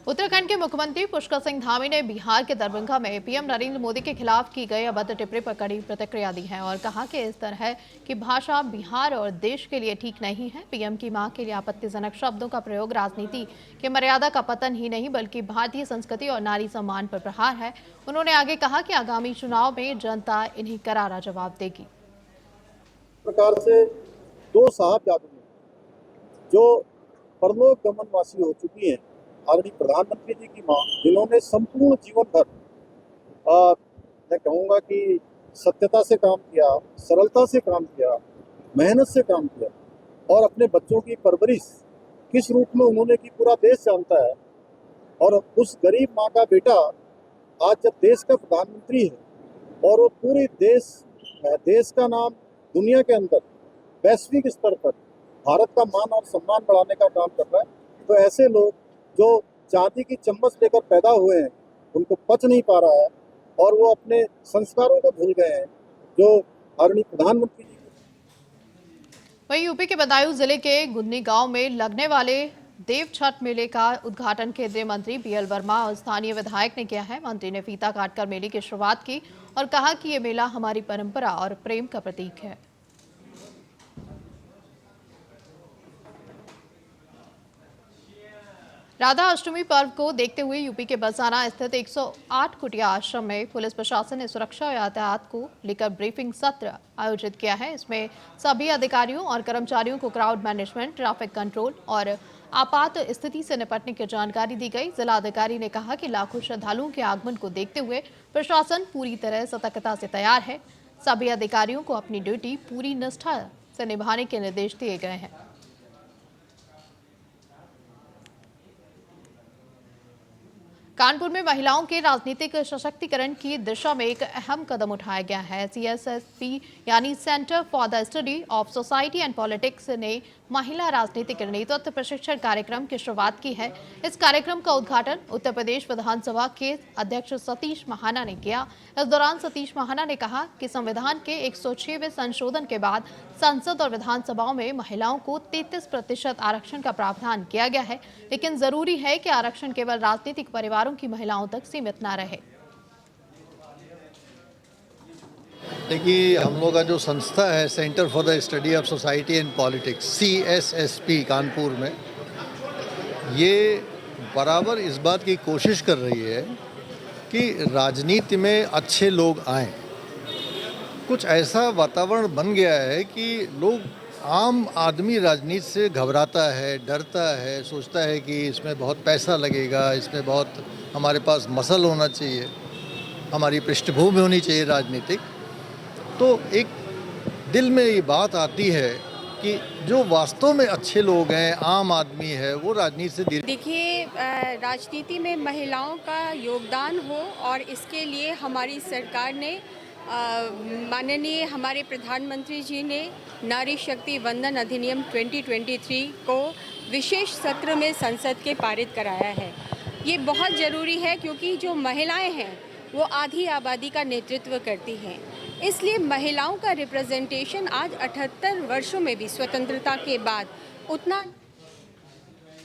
उत्तराखंड के मुख्यमंत्री पुष्कर सिंह धामी ने बिहार के दरभंगा में पीएम नरेंद्र मोदी के खिलाफ की गई अभद्र टिप्पणी पर कड़ी प्रतिक्रिया दी है और कहा कि इस तरह की भाषा बिहार और देश के लिए ठीक नहीं है। पीएम की मां के लिए आपत्तिजनक शब्दों का प्रयोग राजनीति के मर्यादा का पतन ही नहीं बल्कि भारतीय संस्कृति और नारी सम्मान पर प्रहार है। उन्होंने आगे कहा कि आगामी चुनाव में जनता इन्हें करारा जवाब देगी। प्रकार से दो साहबजादों जो परलोक गमनवासी हो चुकी हैं, आदरणीय प्रधानमंत्री जी की मां, जिन्होंने संपूर्ण जीवन भर मैं कहूँगा कि सत्यता से काम किया, सरलता से काम किया, मेहनत से काम किया और अपने बच्चों की परवरिश किस रूप में उन्होंने की पूरा देश जानता है। और उस गरीब माँ का बेटा आज जब देश का प्रधानमंत्री है और वो पूरे देश का नाम दुनिया के अंदर वैश्विक स्तर पर भारत का मान और सम्मान बढ़ाने का काम कर रहा है, तो ऐसे लोग जो चांदी की चम्मच लेकर पैदा हुए हैं उनको पच नहीं पा रहा है और वो अपने संस्कारों को भूल गए हैं जो आदरणीय प्रधानमंत्री जी। वहीं यूपी के बदायूं जिले के गुन्नी गांव में लगने वाले देव छठ मेले का उद्घाटन केंद्रीय मंत्री बीएल वर्मा और स्थानीय विधायक ने किया है। मंत्री ने फीता काटकर मेले की शुरुआत की और कहा कि ये मेला हमारी परंपरा और प्रेम का प्रतीक है। राधा अष्टमी पर्व को देखते हुए यूपी के बरसाना स्थित 108 कुटिया आश्रम में पुलिस प्रशासन ने सुरक्षा और यातायात को लेकर ब्रीफिंग सत्र आयोजित किया है। इसमें सभी अधिकारियों और कर्मचारियों को क्राउड मैनेजमेंट, ट्रैफिक कंट्रोल और आपात स्थिति से निपटने की जानकारी दी गई। जिलाधिकारी ने कहा कि लाखों श्रद्धालुओं के आगमन को देखते हुए प्रशासन पूरी तरह सतर्कता से तैयार है। सभी अधिकारियों को अपनी ड्यूटी पूरी निष्ठा से निभाने के निर्देश दिए गए हैं। कानपुर में महिलाओं के राजनीतिक सशक्तिकरण की दिशा में एक अहम कदम उठाया गया है। CSSP यानी centre for the study of society and politics ने महिला राजनीतिक नेतृत्व प्रशिक्षण कार्यक्रम की शुरुआत की है। इस कार्यक्रम का उद्घाटन उत्तर प्रदेश विधानसभा के अध्यक्ष सतीश महाना ने किया। इस दौरान सतीश महाना ने कहा कि संविधान के 106वें संशोधन के बाद संसद और विधानसभाओं में महिलाओं को 33% आरक्षण का प्रावधान किया गया है, लेकिन जरूरी है कि आरक्षण केवल राजनीतिक परिवारों की महिलाओं तक सीमित न रहे। देखिए, हम लोग का जो संस्था है centre for the study of society and politics CSSP Kanpur में, ये बराबर इस बात की कोशिश कर रही है कि राजनीति में अच्छे लोग आएं। कुछ ऐसा वातावरण बन गया है कि आम आदमी राजनीति से घबराता है, डरता है, सोचता है कि इसमें बहुत पैसा लगेगा, इसमें बहुत हमारे पास मसल होना चाहिए, हमारी पृष्ठभूमि होनी चाहिए राजनीतिक। तो एक दिल में ये बात आती है कि जो वास्तव में अच्छे लोग हैं, आम आदमी है, वो राजनीति से देखिए, राजनीति में महिलाओं का योगदान हो और इसके लिए हमारी सरकार ने माननीय हमारे प्रधानमंत्री जी ने नारी शक्ति वंदन अधिनियम 2023 को विशेष सत्र में संसद के पारित कराया है। ये बहुत ज़रूरी है क्योंकि जो महिलाएं हैं वो आधी आबादी का नेतृत्व करती हैं, इसलिए महिलाओं का रिप्रेजेंटेशन आज 78 वर्षों में भी स्वतंत्रता के बाद उतना